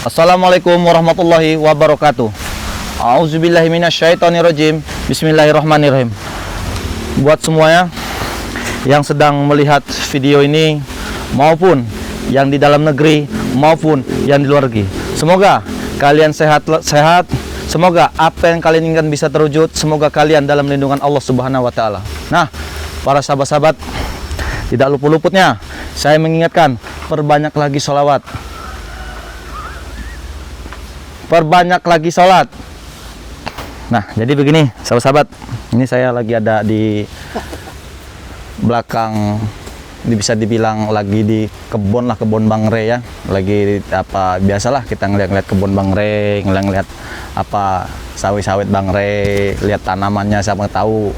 Assalamualaikum warahmatullahi wabarakatuh. A'udzubillahi minasyaitonirrajim. Bismillahirrahmanirrahim. Buat semuanya yang sedang melihat video ini, maupun yang di dalam negeri maupun yang di luar negeri, semoga kalian sehat. Semoga apa yang kalian inginkan bisa terwujud. Semoga kalian dalam lindungan Allah Subhanahu wa taala. Nah, para sahabat-sahabat, tidak luput-luputnya saya mengingatkan, perbanyak lagi sholawat. Perbanyak lagi sholat. Nah, jadi begini sahabat-sahabat, ini saya lagi ada di belakang, bisa dibilang lagi di kebun lah, kebun Bang Re ya. Lagi apa, biasalah kita ngeliat-ngeliat kebun Bang Re, ngeliat apa sawit-sawit Bang Re, lihat tanamannya, siapa tahu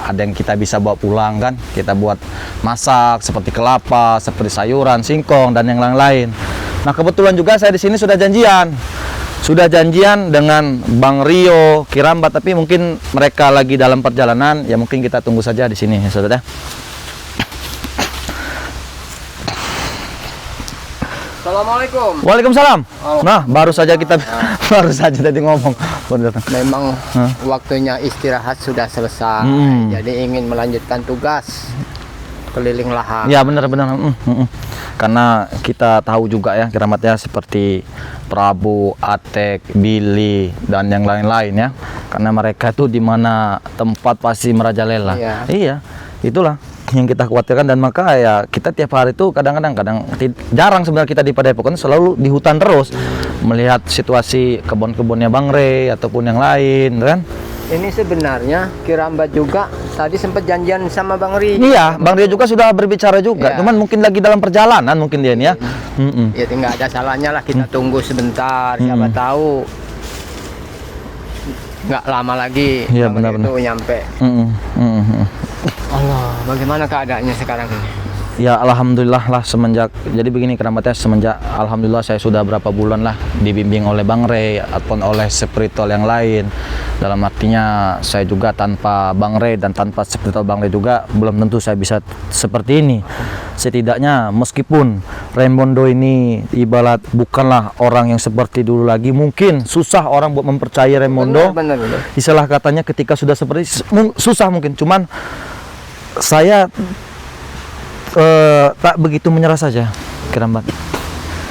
ada yang kita bisa bawa pulang kan, kita buat masak seperti kelapa, seperti sayuran, singkong dan yang lain-lain. Nah, kebetulan juga saya di sini sudah janjian dengan Bang Rio Kiramba, tapi mungkin mereka lagi dalam perjalanan, ya mungkin kita tunggu saja di sini ya saudara. Assalamualaikum. Waalaikumsalam. Nah, baru saja tadi ngomong. Memang waktunya istirahat sudah selesai, jadi ingin melanjutkan tugas keliling lahan. Ya, benar-benar. Karena kita tahu juga ya, keramatnya seperti Prabu, Atek, Billy dan yang lain-lain ya. Karena mereka tuh di mana tempat pasti merajalela. Iya, itulah yang kita khawatirkan, dan maka ya kita tiap hari tuh kadang-kadang jarang sebenarnya kita di Padepokan, selalu di hutan terus melihat situasi kebun-kebunnya Bang Re ataupun yang lain kan. Ini sebenarnya Kiramba juga tadi sempat janjian sama Bang Ri. Iya, Bang Ri juga sudah berbicara juga, cuman mungkin lagi dalam perjalanan mungkin dia ini ya. Ya tinggal ada salahnya lah, kita tunggu sebentar, siapa tahu nggak lama lagi Bang Ri itu nyampe. Allah, bagaimana keadaannya sekarang ini? Ya alhamdulillah lah, semenjak jadi begini keramatnya, semenjak alhamdulillah saya sudah berapa bulan lah dibimbing oleh Bang Re ataupun oleh spiritual yang lain. Dalam artinya saya juga tanpa Bang Re dan tanpa spiritual Bang Re juga belum tentu saya bisa seperti ini. Setidaknya meskipun Raimondo ini ibarat bukanlah orang yang seperti dulu lagi, mungkin susah orang buat mempercayai Raimondo. Benar. Istilah katanya ketika sudah seperti susah mungkin, cuman saya tak begitu menyerah saja Kirambat.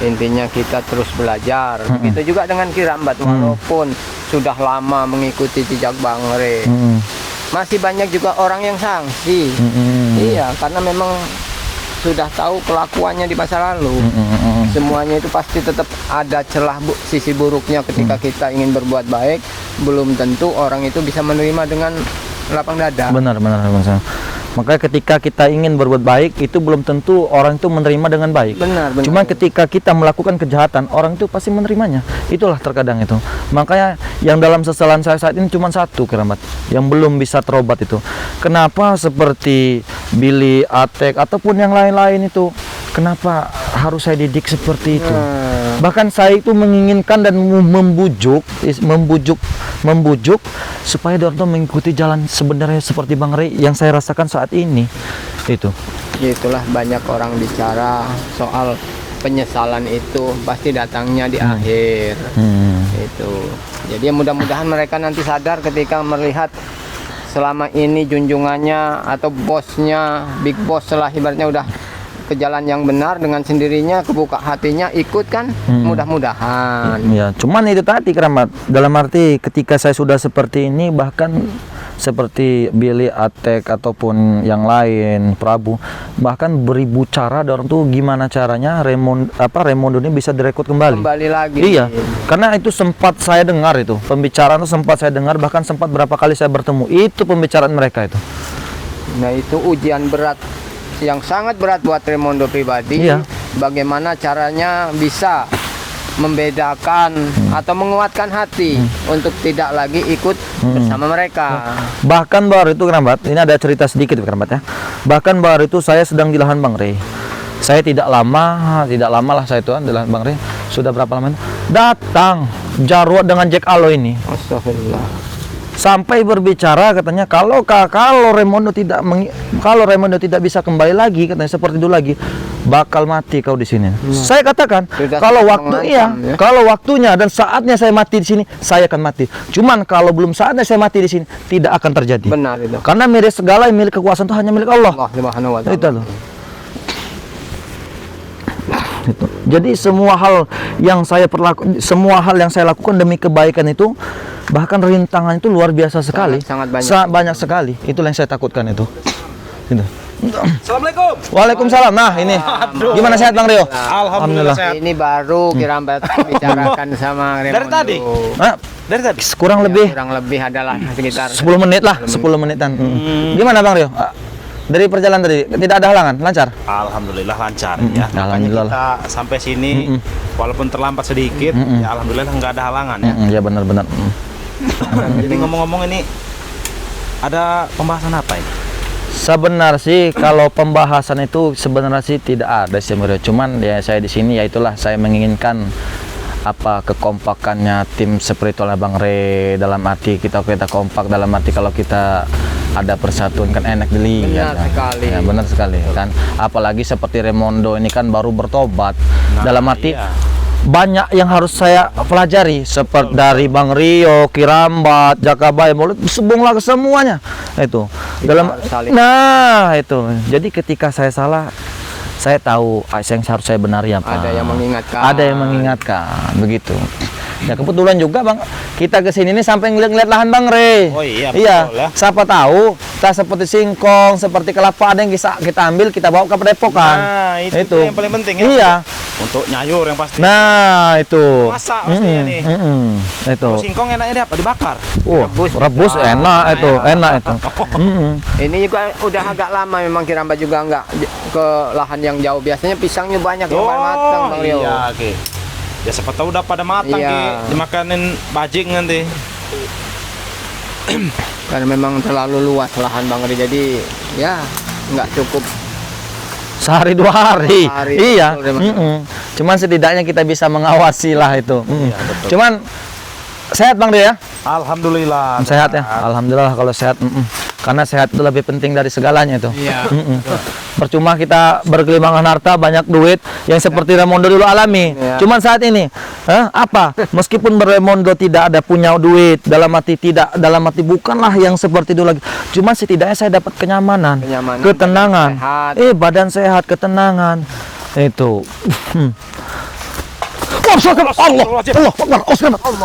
Intinya kita terus belajar. Begitu juga dengan Kirambat, walaupun sudah lama mengikuti jejak Bang Re, masih banyak juga orang yang sangsi. Iya, karena memang sudah tahu kelakuannya di masa lalu. Semuanya itu pasti tetap ada celah sisi buruknya. Ketika kita ingin berbuat baik, belum tentu orang itu bisa menerima dengan lapang dada. Benar. Makanya ketika kita ingin berbuat baik, itu belum tentu orang itu menerima dengan baik. Benar. Cuma ketika kita melakukan kejahatan, orang itu pasti menerimanya. Itulah terkadang itu. Makanya yang dalam seselan saya saat ini cuma satu Keramat, yang belum bisa terobat itu. Kenapa seperti Billy, Atek ataupun yang lain-lain itu, kenapa harus saya didik seperti itu? Bahkan saya itu menginginkan dan membujuk supaya Dorto mengikuti jalan sebenarnya seperti Bang Re yang saya rasakan saat ini. Itulah banyak orang bicara soal penyesalan itu pasti datangnya di akhir. Jadi mudah-mudahan mereka nanti sadar ketika melihat selama ini junjungannya atau bosnya, big boss setelah ibaratnya udah ke jalan yang benar dengan sendirinya, kebuka hatinya ikut kan, mudah-mudahan. Ya, cuman itu tadi Keramat, dalam arti ketika saya sudah seperti ini, bahkan seperti Billy, Atek ataupun yang lain, Prabu, bahkan beribu cara dorong tuh gimana caranya Raimondo ini bisa direkrut kembali lagi. Iya, karena itu sempat saya dengar, itu pembicaraan itu sempat saya dengar, bahkan sempat berapa kali saya bertemu itu pembicaraan mereka itu. Nah, itu ujian berat, yang sangat berat buat Raimondo pribadi. Bagaimana caranya bisa membedakan atau menguatkan hati untuk tidak lagi ikut bersama mereka. Bahkan baru itu Keramat, ini ada cerita sedikit Keramat ya. Bahkan baru itu saya sedang di lahan Bang Re. Saya tidak lama lah saya itu di lahan Bang Re. Sudah berapa lama datang Jarwo dengan Jack Alo ini. Astagfirullah. Sampai berbicara katanya kalau Raimondo tidak bisa kembali lagi, katanya seperti itu lagi, bakal mati kau di sini. Saya katakan Sudah kalau mengancam, ya. kalau waktunya dan saatnya saya mati di sini, saya akan mati. Cuman kalau belum saatnya saya mati di sini, tidak akan terjadi. Benar itu. Karena milik segala yang milik kekuasaan itu hanya milik Allah. Allah Subhanahu wa taala. Itu loh. Itu. Jadi semua hal yang saya lakukan demi kebaikan itu, bahkan rintangan itu luar biasa sekali. Sangat banyak. Sangat banyak sekali. Itulah yang saya takutkan itu. Gitu. Assalamualaikum. Waalaikumsalam. Nah, ini. Gimana sehat Bang Rio? Alhamdulillah sehat. Ini baru Kirambat bicarakan sama Remondo. Dari tadi? Hah? Dari tadi. Kurang lebih Kurang lebih adalah sekitar 10 menit lah, 10 menitan. Gimana Bang Rio? Dari perjalanan tadi tidak ada halangan, lancar? Alhamdulillah lancar ya. Makanya Alhamdulillah. kita sampai sini walaupun terlambat sedikit, ya alhamdulillah nggak ada halangan ya. Ya benar-benar. Jadi ngomong-ngomong ini ada pembahasan apa ini? Sebenarnya sih kalau pembahasan itu sebenarnya sih tidak ada sih Bang Rio. Cuman ya saya di sini ya itulah saya menginginkan apa kekompakannya tim spiritual Bang Re, dalam arti kita kompak, dalam arti kalau kita ada persatuan kan enak dilihat. Benar sekali. Ya, benar sekali kan. Apalagi seperti Remondo ini kan baru bertobat. Dalam arti iya. banyak yang harus saya pelajari seperti dari Bang Rio, Kirambat, Jakabay, Mulut, sebunglah semuanya itu. Dalam harus saling- nah itu. Jadi ketika saya salah, saya tahu yang harus saya benari apa. Ada yang mengingatkan. Ada yang mengingatkan, begitu. Ya kebetulan juga Bang, kita kesini ini sampai ngeliat lahan Bang Re. Oh iya, Iya, betul ya. siapa tahu kita seperti singkong, seperti kelapa ada yang kita ambil, kita bawa ke Padepokan. Nah, itu yang paling penting ya. Iya. Untuk nyayur yang pasti. Nah, itu. Masak pastinya nih. Itu. Kalau singkong enaknya dia apa? Dibakar. Rebus enak itu, enak itu. Ini juga udah agak lama memang Kirambat juga enggak ke lahan yang jauh. Biasanya pisangnya banyak yang matang Bang Rio. Iya, oke. Ya siapa tahu udah pada matang Iya. Ki. Dimakanin bajing nanti. Karena memang terlalu luas lahan Bang Rio. Jadi ya nggak cukup. Sehari 2 hari. Sehari, Iya. betul, Mas. Cuman setidaknya kita bisa mengawasi lah itu. Iya, betul. Cuman sehat Bang Rio ya? Alhamdulillah. Sehat ya. Alhamdulillah kalau sehat. Karena sehat itu lebih penting dari segalanya itu. Iya. Percuma kita bergelimangan harta, banyak duit yang seperti Remondo dulu alami. Iya. Cuman saat ini, apa? Meskipun Remondo tidak ada punya duit, dalam arti bukanlah yang seperti dulu lagi. Cuman setidaknya saya dapat kenyamanan, Kenyamanan, ketenangan. badan sehat. Badan sehat, ketenangan. Itu. Allah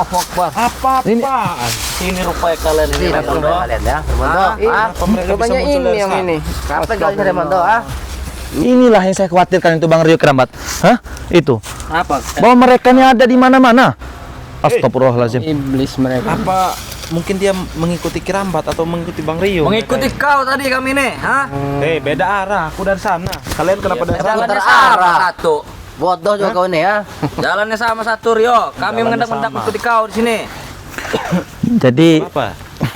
Akbar. Apa-apaan? Ini rupanya kalian ini Remondo. Kalian ya, Remondo. Rupanya ini yang ini. Kapan kalian Remondo? Inilah yang saya khawatirkan itu Bang Rio Kirambat. Itu. Apa? Bahwa mereka ini ada di mana-mana. Astagfirullahaladzim. Iblis mereka. Apa mungkin dia mengikuti Kirambat atau mengikuti Bang Rio? Mengikuti kau tadi kami nih, Beda arah. Aku dari sana. Kalian kenapa dari sana? Jalannya sama satu. Bodoh juga kau nih ya. Jalannya sama satu Rio. Kami mengendak-mendak mengikuti kau di sini. Jadi Apa?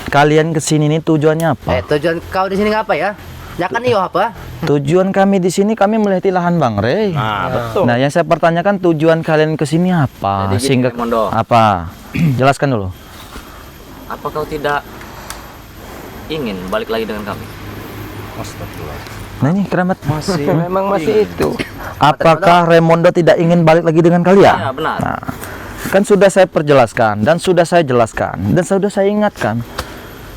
kalian kesini ini tujuannya apa? Tujuan kau di sini ngapa ya? Ya kan iyo apa? Tujuan kami di sini kami melihat lahan Bang Rey. Nah, betul. Nah, yang saya pertanyakan tujuan kalian kesini apa? Jadi gini, Sehingga Remondo. apa? Jelaskan dulu. Apa kau tidak ingin balik lagi dengan kami? Nah ini Keramat. Memang masih itu. Apakah Remondo tidak ingin balik lagi dengan kalian? Ya, benar. Nah, kan sudah saya perjelaskan dan sudah saya jelaskan dan sudah saya ingatkan.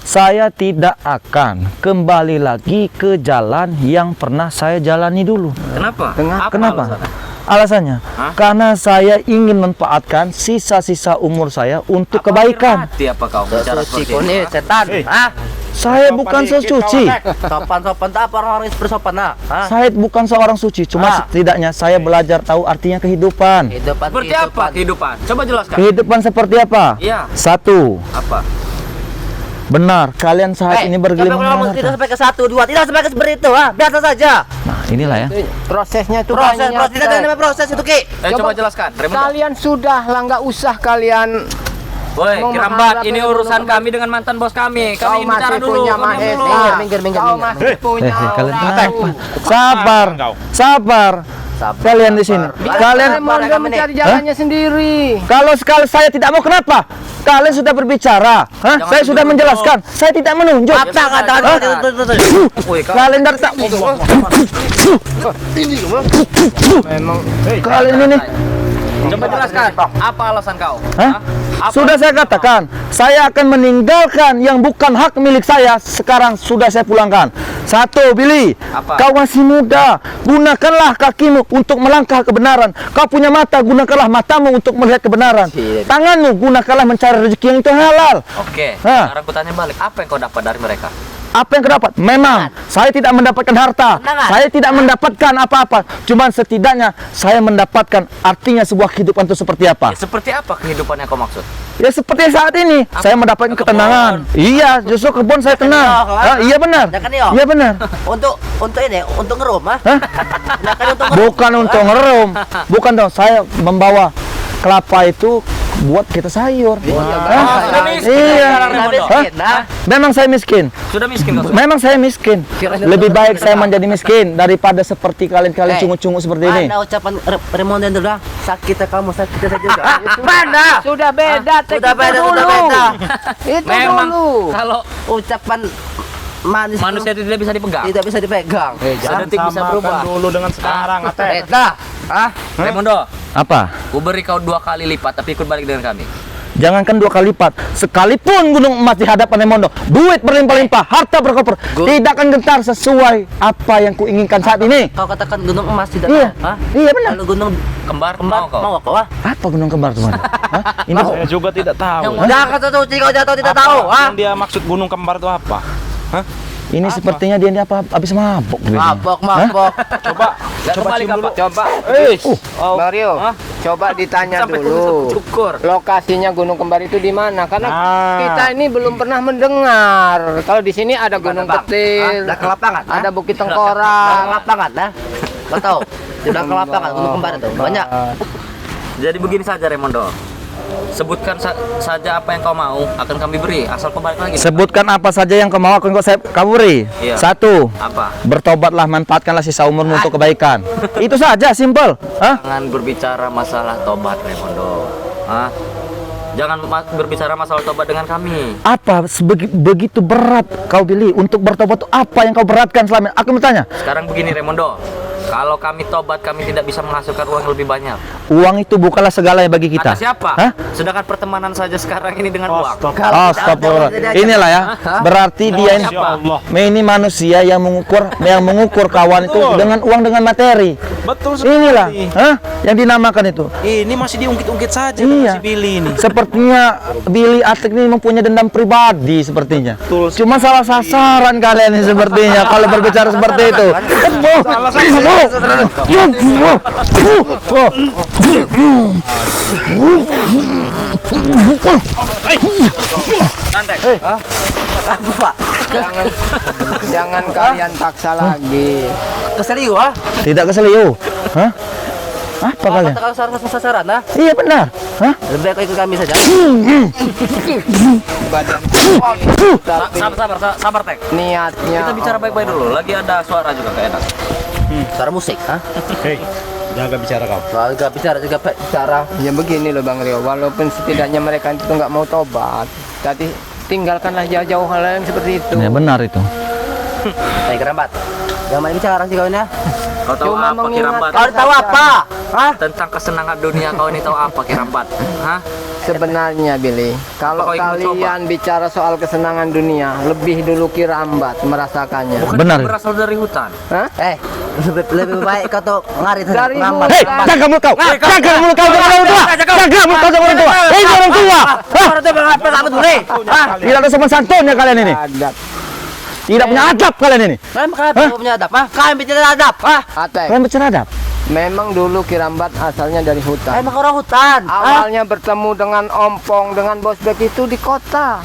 Saya tidak akan kembali lagi ke jalan yang pernah saya jalani dulu. Kenapa? Apa Kenapa? alasannya? Alasannya? Hah? Karena saya ingin memanfaatkan sisa-sisa umur saya untuk Apa kebaikan. hati apa kau bicara Suci seperti kau itu? nih setan, Saya bukan sesuci. sopan tak apa orang bersopan Saya bukan seorang suci, cuma setidaknya saya belajar tahu artinya kehidupan. Kehidupan Seperti apa kehidupan? Coba jelaskan. Kehidupan seperti apa? Iya. Satu, Apa? benar, kalian saat ini bergelimang tidak sampai ke 1, 2, tidak sampai ke seperti itu, biasa saja. Nah, inilah ya. Prosesnya itu Proses, banyak. tidak ada namanya proses itu Ki. Coba jelaskan. Remondo. Kalian sudah lah, nggak usah kalian. Woi, Mau Kirambat, menghadap ini dengan urusan menunggu. kami dengan mantan bos kami. Kau Kami bicara masih dulu. punya Kau diam mahesa. dulu. Minggir. Kau masih punya Kalian orang. sabar, Kau. sabar, Sabar, kalian di sini. sabar. Kalian Raimondo mencari jalannya sendiri. kalau sekali saya tidak mau kenapa? Kalian sudah berbicara, hah? Saya sudah menjelaskan. Saya tidak menunjuk. Apa kata Hah? Woi, kau Kalian dari tak Memang kalian ini. coba jelaskan. Apa alasan kau? Hah? Apa Sudah saya katakan, saya akan meninggalkan yang bukan hak milik saya. Sekarang sudah saya pulangkan. Satu, Billy, Apa? kau masih muda. Gunakanlah kakimu untuk melangkah kebenaran. Kau punya mata, gunakanlah matamu untuk melihat kebenaran. Tanganmu, gunakanlah mencari rezeki yang itu halal. Oke, Hah? sekarang kutanya balik. Apa yang kau dapat dari mereka? Apa yang kau dapat? Memang saya tidak mendapatkan harta. Kemenangan. Saya tidak mendapatkan apa-apa. Cuman setidaknya saya mendapatkan artinya sebuah kehidupan itu seperti apa. Ya, seperti apa kehidupan yang kau maksud? Ya seperti saat ini, saya mendapatkan Kebun. ketenangan. Iya, justru kebun saya tenang. Kan, Iya benar. Ya kan, Yo? Iya benar. Untuk ini, untuk ngerum, ha? Hah? Silakan untuk ngerum. Bukan untuk ngerum. Bukan dong, saya membawa kelapa itu buat kita sayur. Hah? sudah miskin Iya. sekarang, Raimondo. Miskin, nah. Memang saya miskin. Sudah miskin kau? Memang saya miskin. Lebih baik saya menjadi miskin daripada seperti kalian-kalian Eh, cungu-cungu seperti ini. Mana ucapan Raimondo itu dah? Sakit kamu, sakit saya juga. mana? Sudah beda, Sudah itu beda, dulu. sudah beda. Itu Memang dulu. kalau Ucapan manis itu manusia itu tidak bisa dipegang. tidak bisa dipegang. Jangan Detik bisa berubah. dulu dengan sekarang, Ate. Beda. Ah, Raimondo, Apa? ku beri kau 2 kali lipat tapi ikut balik dengan kami. Jangankan 2 kali lipat, sekalipun gunung emas di hadapan Raimondo, duit berlimpah-limpah, harta berkoper, tidak akan gentar sesuai apa yang kuinginkan saat ini. kau katakan gunung emas tidak Iya, ada. Hah? iya benar. Kalau gunung Kembar, kembar mau kau? mau kau, ah? Apa gunung kembar teman? Hah? Ini Saya juga tidak tahu. Jangan kata tahu, kau jatuh tidak Apa tahu, ah? yang dia maksud gunung kembar itu apa? Hah? ini sepertinya dia apa habis mabok. duitnya. Mabok, mabok. Coba Coba balik cium apa? dulu. Coba, Oh, Mario, Hah? coba ditanya Sampai dulu. cukur. Lokasinya Gunung Kembar itu di mana? Karena Ah. kita ini belum pernah mendengar. Kalau di sini ada Gunung Petir, Udah ke lapangan, ah? ada Bukit Udah ke Tengkorak. lapangan, nah. Kau tahu? Sudah ke lapangan gunung kembar itu banyak. Jadi begini saja Raimondo. Sebutkan saja apa yang kau mau, akan kami beri. Asal kau balik lagi. Sebutkan apa saja yang kau mau akan kau beri. Iya. 1. Apa? Bertobatlah, manfaatkanlah sisa umurmu untuk kebaikan. Itu saja, simple. Hah? Jangan berbicara masalah tobat Raimondo. Hah? Jangan berbicara masalah tobat dengan kami. Apa begitu berat kau pilih untuk bertobat itu apa yang kau beratkan selama ini? Aku bertanya. Sekarang begini Raimondo. Kalau kami tobat, kami tidak bisa menghasilkan uang yang lebih banyak. Uang itu bukanlah segalanya bagi kita. Kata siapa? Hah? Sedangkan pertemanan saja sekarang ini dengan uang. Oh, astagfirullah. Inilah ya. Berarti dia ini, Ya Allah. ini manusia yang mengukur kawan itu Betul. dengan uang, dengan materi. Betul sekali. Inilah, hah? Yang dinamakan itu. Ini masih diungkit-ungkit saja Iya. si Billy ini. Sepertinya Billy Atik ini mempunyai dendam pribadi sepertinya. Betul. Cuma salah sasaran kalian ini sepertinya kalau berbicara seperti itu. Santai. Jangan kalian paksa lagi. Keserius, ah? Tidak keseliu. Hah? Apa kalian? Katakan sasaran, ah? Iya benar. Hah? Lebih baik kau ikut kami saja. Badan tapi Sabar Tek. niatnya Kita bicara baik-baik dulu. Lagi ada suara juga kayak enak. Suara musik, ah? Hei, jaga bicara kau. Soal juga bicara juga bicara. ya begini loh Bang Rio, walaupun setidaknya mereka itu nggak mau tobat, tapi tinggalkanlah jauh-jauh hal yang seperti itu. Ya benar itu. Baik, kerambat. Jangan main bicara sih kau ini, ah? Kau tahu Cuma apa mengingatkan. Kirambat? Kau tahu apa? Hah? Tentang kesenangan dunia kau ini tahu apa Kirambat? Hah? Sebenarnya Billy, kalau Apa kau ingin kalian bicara soal kesenangan dunia, lebih dulu Kirambat merasakannya. Bukan Benar. berasal dari hutan. Hah? Lebih baik kau tuh ngarit saja. Dari Kerambat. Hei, jaga mulut kau. Jaga mulut kau sama orang tua. Jaga mulut kau sama orang tua. Hei, orang tua. Hah? Orang tuh berapa sama tuh, Re? Ah, Tidak ada sopan santunnya kalian ini. Adat. Tidak punya adab kalian ini. kalian kau punya adab, ah? Kalian bicara adab, ah? Atek, Kalian bicara adab. memang dulu Kirambat asalnya dari hutan. Emang orang hutan, ah? Awalnya bertemu dengan Ompong, dengan Bosbek itu di kota.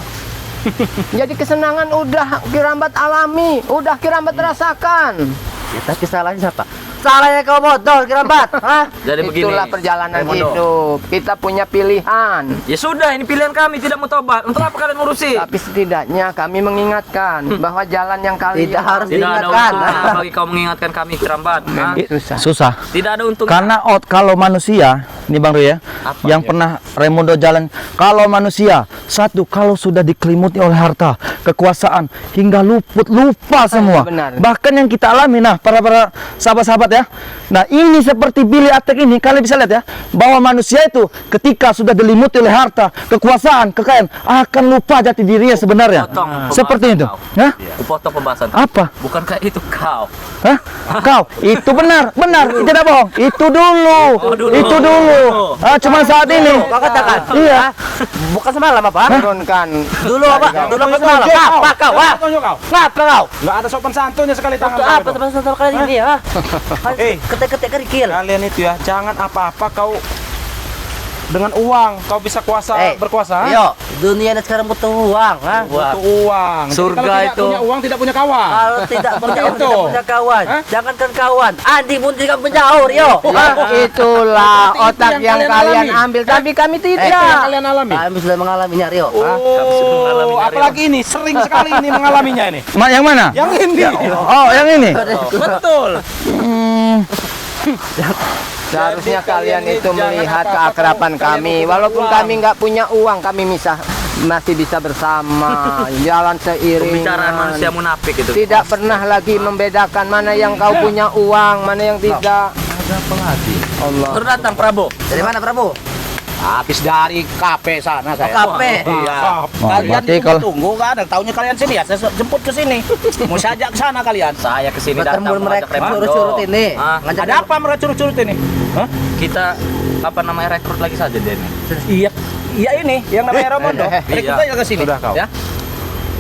Jadi kesenangan udah Kirambat alami, udah Kirambat rasakan. Tapi salahnya siapa? salahnya kau bodoh Kirambat? Hah? Jadi begini. Itulah perjalanan Raimondo. hidup. Kita punya pilihan. Ya sudah, ini pilihan kami tidak mau tobat. Untuk apa kalian ngurusi? Tapi setidaknya kami mengingatkan bahwa jalan yang kalian Tidak harus Tidak ada diingatkan. untungnya bagi kau mengingatkan kami Kirambat. Hah? susah. Susah. Tidak ada untungnya. Karena kalau manusia, ini Bang Ru ya, Apa? yang pernah Raimundo jalan, kalau manusia satu kalau sudah dikelimuti oleh harta, kekuasaan hingga lupa semua. benar. Bahkan yang kita alami, nah para sahabat-sahabat ya. Nah ini seperti Billy Atek ini, kalian bisa lihat ya, bahwa manusia itu ketika sudah dilimuti oleh harta, kekuasaan, kekayaan, akan lupa jati dirinya sebenarnya. Potong pembahasan Seperti itu. kau. Hah? Kupotong pembahasan. Apa? Bukankah itu kau? Hah? Kau itu benar, tidak bohong. Itu dulu, dulu. itu dulu. Ah, cuma saat ini. Kau katakan? Iya. Bukan semalam apa? Turunkan. Dulu apa? Dulu apa semalam? Apa kau? Wah, Tunjuk kau. ngapa kau? Nggak ada sopan santunnya sekali tangan. Itu kau apa itu. teman-teman kalian ini ya? Eh. Ketek-ketek kerikil. Kalian itu ya, jangan apa-apa kau dengan uang kau bisa berkuasa. ha? Yo, dunia ini sekarang butuh uang, ha? Butuh uang. Jadi Surga kalau tidak itu. punya uang tidak punya kawan. Kalau tidak punya Seperti itu. tidak punya kawan, Hah? jangankan kawan, Andi pun tidak penyaur, yo. Itulah Seperti itu otak yang yang kalian kalian alami. ambil, tapi kami Itu yang tidak. kalian alami. Kami sudah mengalaminya, Rio. Kami sudah mengalaminya, Oh, apalagi ini sering sekali ini mengalaminya ini. Yang mana? Yang ini. Oh, yang ini. Betul. Seharusnya Jadi kalian kalian itu ini jangan melihat apa-apa, keakraban kalian kami. butuh Walaupun uang. kami nggak punya uang, kami masih bisa bersama, jalan Pembicaraan manusia seiringan. munafik itu. Tidak pernah lagi membedakan mana yang kau punya uang, mana yang tidak. Ada apa lagi? Allah. Baru datang Prabowo. Dari mana, Prabu? Habis dari kafe sana saya. Kafe. Iya. Wah, Kalian berarti kalau- tunggu kan ada tahunya kalian sini ya. Saya jemput ke sini. Mau saya ajak ke sana kalian. Saya kesini datang Bertemu mengajak mereka Raimondo. curut-curut ini. Ah, Ngajak Ada apa mereka curut-curut ini? Hah? kita apa namanya rekrut lagi saja dia ini. Iya. Iya ini yang namanya Raimondo. Rekrut aja ke sini. Sudah kau. Ya.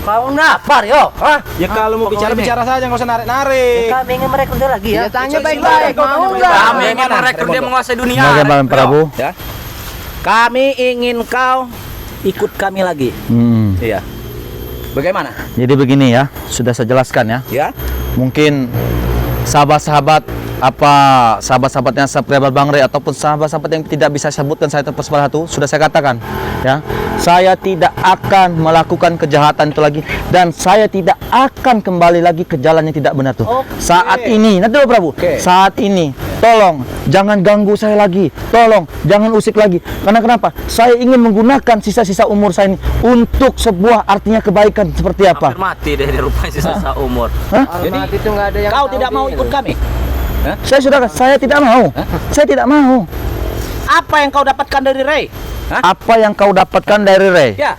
Kau ngapa, Rio? Hah? Ya kalau mau bicara-bicara saja nggak usah narik-narik. Kami ingin merekrut dia lagi ya. Ya tanya baik-baik, mau nggak? Kami ingin Bagaimana, merekrut dia Raimondo? menguasai dunia. Bagaimana Prabu? Ya. Kami ingin kau ikut kami lagi. Iya. Bagaimana? Jadi begini ya, sudah saya jelaskan ya. Ya. Mungkin sahabat-sahabat sahabat-sahabatnya sahabat Bang Rey ataupun sahabat-sahabat yang tidak bisa saya sebutkan saya satu sudah saya katakan ya, saya tidak akan melakukan kejahatan itu lagi dan saya tidak akan kembali lagi ke jalan yang tidak benar tuh. Saat ini, nanti dulu Prabu. Saat ini tolong jangan ganggu saya lagi, tolong jangan usik lagi. Karena kenapa? Saya ingin menggunakan sisa-sisa umur saya ini untuk sebuah artinya kebaikan seperti apa? Hampir mati deh dia rupanya sisa umur. Alamat itu nggak ada yang Kau tahu, tidak mau Bil. ikut kami? Saya tidak mau. Saya tidak mau. Apa yang kau dapatkan dari Ray? Hah? Apa yang kau dapatkan dari Ray? Ya.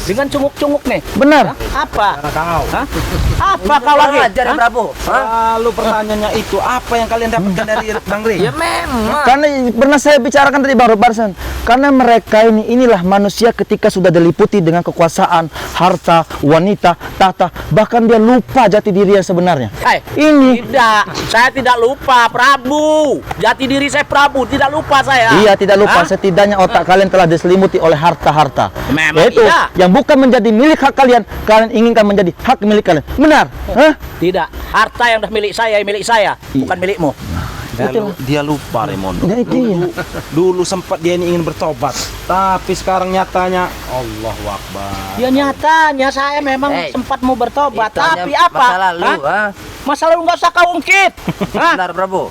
Dengan cunguk-cunguk nih. Benar. Apa? Kau. Hah? Apa kau lagi? Ajar ya, Hah? Prabu. Lalu pertanyaannya itu apa yang kalian dapatkan dari Bang Rey? Ya memang. Karena pernah saya bicarakan tadi baru barusan. Karena mereka inilah manusia ketika sudah diliputi dengan kekuasaan, harta, wanita, tahta, bahkan dia lupa jati diri yang sebenarnya. Ini Tidak, saya tidak lupa Prabu. Jati diri saya Prabu, tidak lupa saya. iya tidak lupa, Hah? setidaknya otak kalian telah diselimuti oleh harta-harta. Memang Yaitu iya. yang bukan menjadi milik hak kalian, kalian inginkan menjadi hak milik kalian. Benar? Hah? Tidak, harta yang dah milik saya, bukan milikmu. Dia lupa Raimondo. Ya, itu iya. Dulu sempat dia ini ingin bertobat, tapi sekarang nyatanya Allahu Akbar. Ya nyatanya saya memang Hey, sempat mau bertobat, Itu hanya tapi apa? Masa lalu, Hah? ha? Masa lalu nggak usah kau ungkit. Hah? Benar, Prabu.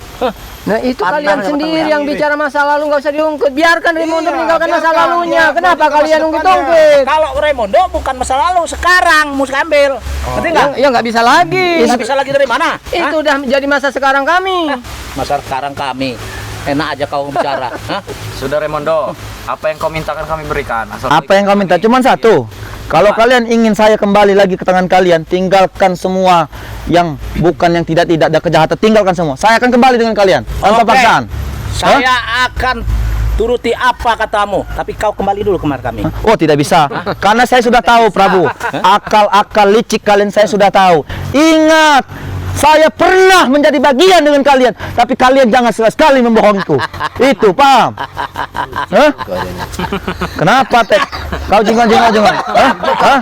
Nah itu Karena kalian yang sendiri bertemu yang bicara masa lalu, nggak usah diungkit. Biarkan Raimondo Iya, meninggalkan masa biarkan. lalunya. Iya, Kenapa masa kalian depannya. ungkit-ungkit? Kalau Raimondo bukan masa lalu, sekarang mau ambil. Ngerti nggak? Ya nggak bisa lagi. Nggak bisa lagi dari mana? Itu Hah? udah menjadi masa sekarang kami. Masa sekarang kami. Enak aja kau bicara. Hah? Sudah Raimondo, apa yang kau mintakan kami berikan. Asal Apa yang kau minta? Cuman satu. Kalau kalian ingin saya kembali lagi ke tangan kalian, tinggalkan semua yang bukan yang tidak ada kejahatan, tinggalkan semua. Saya akan kembali dengan kalian tanpa Oke. paksaan. Saya akan turuti apa katamu, tapi kau kembali dulu kemari kami. Oh, tidak bisa. Karena saya sudah tahu, Prabu. Akal-akal licik kalian saya sudah tahu. Ingat, saya pernah menjadi bagian dengan kalian, tapi kalian jangan sekali membohongiku. Itu, paham? Hah? Kenapa, Tek? Kau jengon-jengon. Hah? Hah?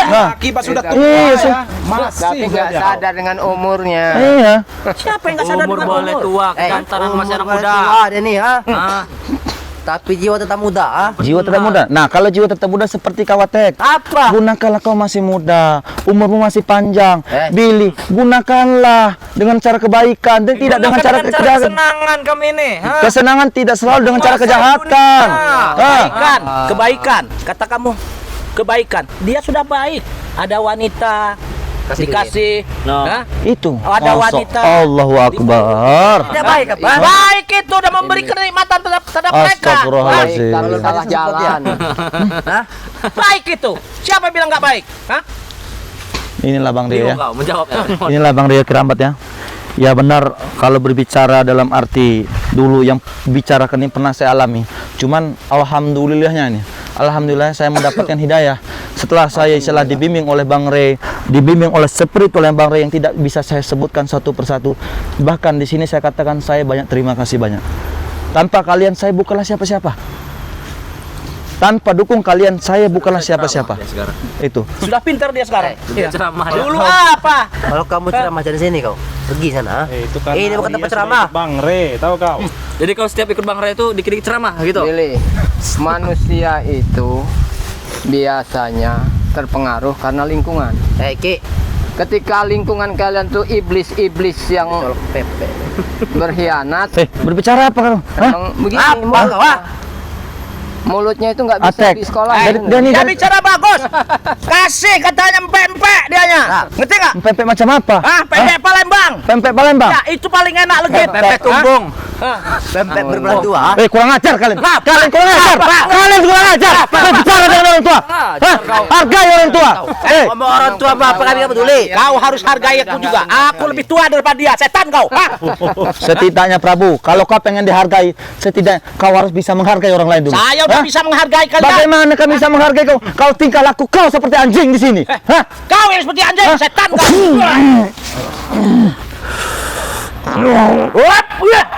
Nah, Akibat sudah tua iya, ya. Tapi nggak saja sadar dengan umurnya. Iya. Siapa yang nggak sadar Umur dengan boleh tua, kegantaran masih anak muda. Tua dia nih, ha? Ah, Tapi jiwa tetap muda, ha? Jiwa tetap muda. Nah, kalau jiwa tetap muda seperti Kawatek. Apa? Gunakanlah kau masih muda, umurmu masih panjang. Billy, gunakanlah dengan cara kebaikan dan tidak dengan cara kejahatan. kesenangan kami ini. Ha? Kesenangan tidak selalu dengan cara kejahatan. Kebaikan, kebaikan. Kata kamu, kebaikan. Dia sudah baik. Ada wanita dikasih. No. Hah? Itu. Oh, ada wanita. Allahu Akbar. Tidak baik apa? Baik itu udah memberi kenikmatan terhadap mereka. Baik Astagfirullahaladzim. kalau salah jalan. Hah? Baik itu. Siapa yang bilang nggak baik? Hah? Inilah Bang Rio ya. Bingung kau menjawabnya. Inilah Bang Rio Kerambat ya. Ya benar, kalau berbicara dalam arti dulu yang bicarakan ini pernah saya alami. Cuman alhamdulillahnya nih, alhamdulillah saya mendapatkan hidayah setelah saya istilah dibimbing oleh Bang Ray, dibimbing oleh spiritual yang Bang Ray yang tidak bisa saya sebutkan satu persatu. Bahkan di sini saya katakan saya banyak terima kasih banyak. Tanpa kalian saya bukanlah siapa-siapa. Tanpa dukung kalian saya bukanlah siapa-siapa. Dia sekarang. Itu. Sudah pintar dia sekarang. Dia ceramah dia. Dulu apa? Kalau kamu ceramah dari sini kau, pergi sana, ha? Itu kan Ini bukan dia tempat sudah ceramah. ikut Bang Re, tahu kau? Jadi kalau setiap ikut Bang Ray itu dikit-dikit ceramah gitu. Billy, manusia itu biasanya terpengaruh karena lingkungan. Ki, Ketika lingkungan kalian tuh iblis-iblis yang tolong pepe. berkhianat, Berbicara apa kau? Hah? emang begini Apa mulut- kau, ha? mulutnya itu nggak bisa Atek. di sekolah. Dari Dia bicara bagus. Kasih katanya pempek dianya. Nah. Ngerti nggak? pempek macam apa? Ah, pempek Palembang. Pempek Palembang. Ya, itu paling enak legit. Pempek tumbung. Pempek berbelah dua, ha? Kurang ajar kalian. Kalian kurang ajar. Kalian kurang ajar. Berbicara dengan orang tua. Hah? Hargai orang tua. Ngomong orang tua apa kami nggak peduli. Kau harus hargai aku juga. Aku lebih tua daripada dia. Setan kau. Hah? Setidaknya Prabu, kalau kau pengen dihargai, setidaknya kau harus bisa menghargai orang lain dulu. Saya udah Hah? bisa menghargai kalian. Bagaimana kami bisa menghargai kau? Kau tingkah laku kau seperti anjing di sini. Hah? Kau yang seperti anjing, setan kau. Wap, wap.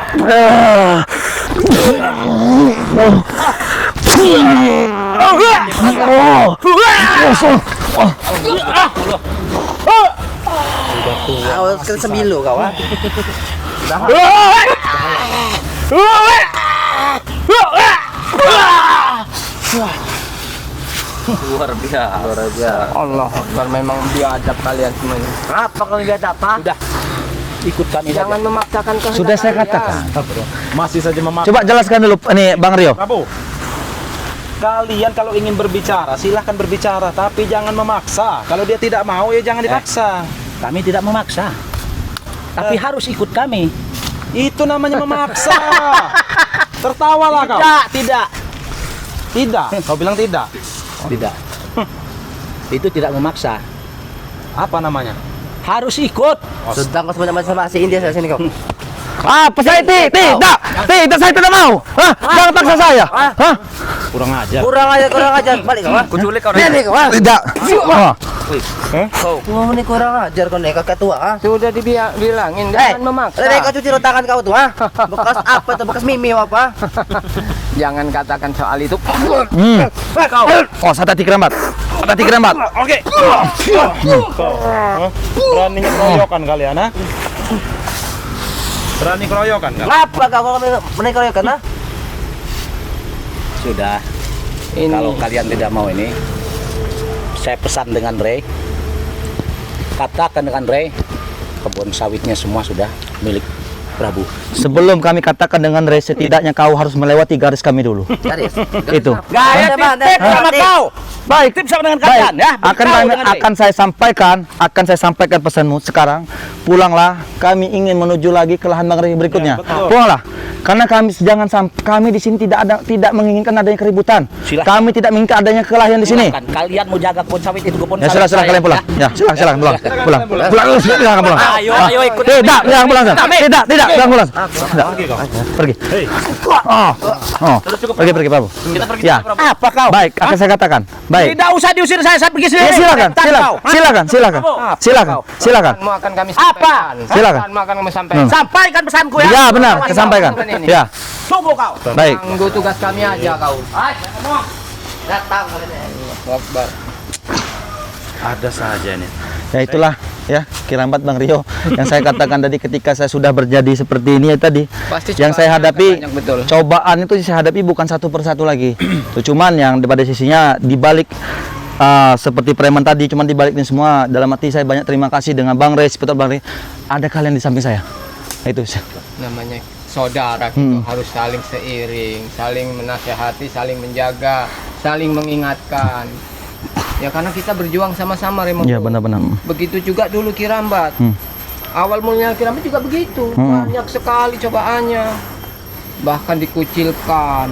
Awas kena sembilu kau, ha? Luar biasa. Allah Akbar, memang biadab kalian semuanya. Apa kau lihat apa? Sudah. Ikut kami saja. Jangan memaksakan kehendak Sudah saya kalian. katakan. Masih saja memaksa. Coba jelaskan dulu ini Bang Rio. Prabu, kalian kalau ingin berbicara silahkan berbicara, tapi jangan memaksa. Kalau dia tidak mau ya jangan dipaksa. Kami tidak memaksa. Tapi harus ikut kami. Itu namanya memaksa. Tertawalah kau. Tidak. Tidak. Kau bilang tidak. Tidak. Itu tidak memaksa. Apa namanya? Harus ikut. Sudah kau semuanya sama si India sini kau. Apa saya tidak, saya tidak mau. Hah? Jangan paksa saya. Hah? Kurang ajar. Kurang ajar. Balik kau, ha? Kuculik kau. Ini kau, ha? Tidak. Oh. Kau ini kurang ajar kau nih kakak tua, ha? Sudah dibilangin jangan memaksa. Lebih kau cuci tangan kau tuh, ha? Bekas apa tuh? Bekas mimi apa? Jangan katakan soal itu. Oh, Satati Kerambat. Satati Kerambat. Oke. Beraninya keroyokan kalian, ha? Berani keroyokan kalian? Apa kau menikah kan, ha? Sudah. Ini Kalau kalian tidak mau ini, saya pesan dengan Ray. Katakan dengan Ray, kebun sawitnya semua sudah milik Prabu. Sebelum kami katakan dengan Ray, setidaknya kau harus melewati garis kami dulu. Garis. Itu. Gaya tip sama kau. Baik. Tip sama dengan Baik. kalian ya. Akan saya sampaikan pesanmu sekarang. Pulanglah. Kami ingin menuju lagi ke lahan Bang Ray berikutnya. Ya, betul. Pulanglah. Karena kami di sini tidak menginginkan adanya keributan. Silahkan. Kami tidak menginginkan adanya kelahian di sini. Silakan. Kalian mau jaga kebun sawit itu kebun Ya sawit. silakan kalian pulang. Ya silakan pulang. Silakan pulang. Ayo ikut. Tidak, jangan pulang. Tidak, jangan pulang. Pergi. Hei, Pergi Prabu. Kita pergi Ya. Prabu. Apa kau? Baik, akan saya katakan. Baik. Tidak usah diusir saya pergi Ya, sendiri. silakan, Setan kau. silakan. Mau akan kami Apa? sampaikan. Silakan. Mau akan kami sampaikan. Sampaikan pesanku ya. Ya benar, kesampaikan. Ya, Tunggu kau. baik. Tunggu tugas kami aja kau. Datang kalian. Akbar. ada saja nih. Ya itulah ya Kirambat Bang Rio. Yang saya katakan tadi ketika saya sudah berjadi seperti ini ya tadi, Pasti yang saya cobaannya hadapi akan banyak, betul. cobaan itu saya hadapi bukan satu persatu lagi. Tuh, cuman yang pada sisinya dibalik seperti preman tadi, cuman dibalik ini semua dalam hati saya banyak terima kasih dengan Bang Rey, betul Bang Rey. Ada kalian di samping saya. Itu Namanya saudara gitu, harus saling seiring, saling menasehati, saling menjaga, saling mengingatkan. Ya karena kita berjuang sama-sama, Raymond. ya benar-benar. Begitu juga dulu Kirambat. Awal mulanya Kirambat juga begitu. Banyak sekali cobaannya. Bahkan dikucilkan.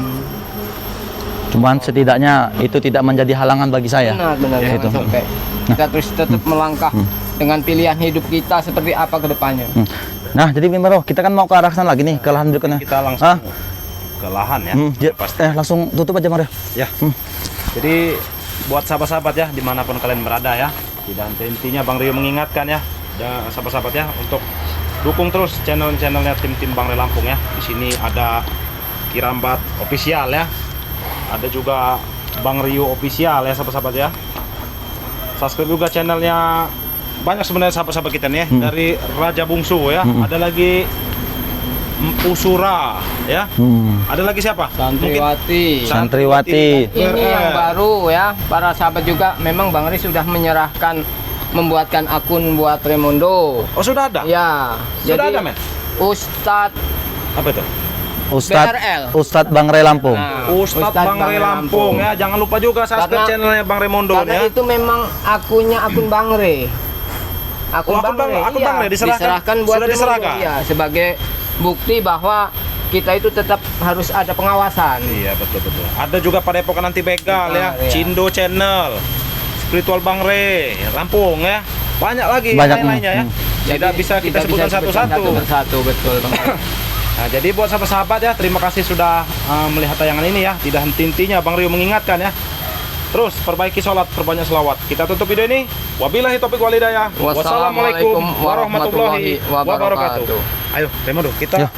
Cuman setidaknya itu tidak menjadi halangan bagi saya. Benar-benar Ya, jangan itu. sampai. Kita terus tetap melangkah dengan pilihan hidup kita seperti apa ke depannya. Nah, jadi Bimaro, kita kan mau ke arah sana lagi nih, ke lahan berikutnya. Kita langsung ke lahan ya. Pasti. Langsung tutup aja Bang Rio. Ya. Jadi buat sahabat-sahabat ya, dimanapun kalian berada ya, tidak intinya Bang Rio mengingatkan ya, sahabat-sahabat ya, untuk dukung terus channel-channelnya tim-tim Bang Rey Lampung ya. Di sini ada Kirambat Official ya, ada juga Bang Rio Official ya, sahabat-sahabat ya. Subscribe juga channelnya, banyak sebenarnya sahabat-sahabat kita nih ya, dari Raja Bungsu ya, ada lagi Empu Sura ya, ada lagi siapa? Santriwati. Santriwati. Ini yang baru ya, para sahabat juga memang Bang Rey sudah menyerahkan membuatkan akun buat Raymondo. Oh sudah ada? Ya, Sudah jadi ada, men? Ustadz Apa itu? BRL. Ustadz Bang Rey Lampung. Nah, Ustadz Bang Rey Lampung ya, jangan lupa juga subscribe Karena- channelnya Bang Raymondo Karena ya. itu memang akunnya akun Bang Rey. Oh, akun Bang Rey diserahkan? buat Sudah Raymondo, diserahkan? iya, sebagai bukti bahwa kita itu tetap harus ada pengawasan. Iya betul. Ada juga Padepokan Anti Begal ya, Iya. Cindo Channel, Spiritual Bang Rey Lampung ya, banyak lagi Banyak, lain-lainnya ya. Tidak bisa kita sebutkan satu-satu. Satu betul Bang Rey. Nah, jadi buat sahabat-sahabat ya, terima kasih sudah melihat tayangan ini ya. Tidak henti-hentinya Bang Rio mengingatkan ya. Terus perbaiki sholat, perbanyak selawat. Kita tutup video ini. Wabillahi taufiq wal hidayah. Wassalamualaikum warahmatullahi wabarakatuh. Ayo, Raymondo, kita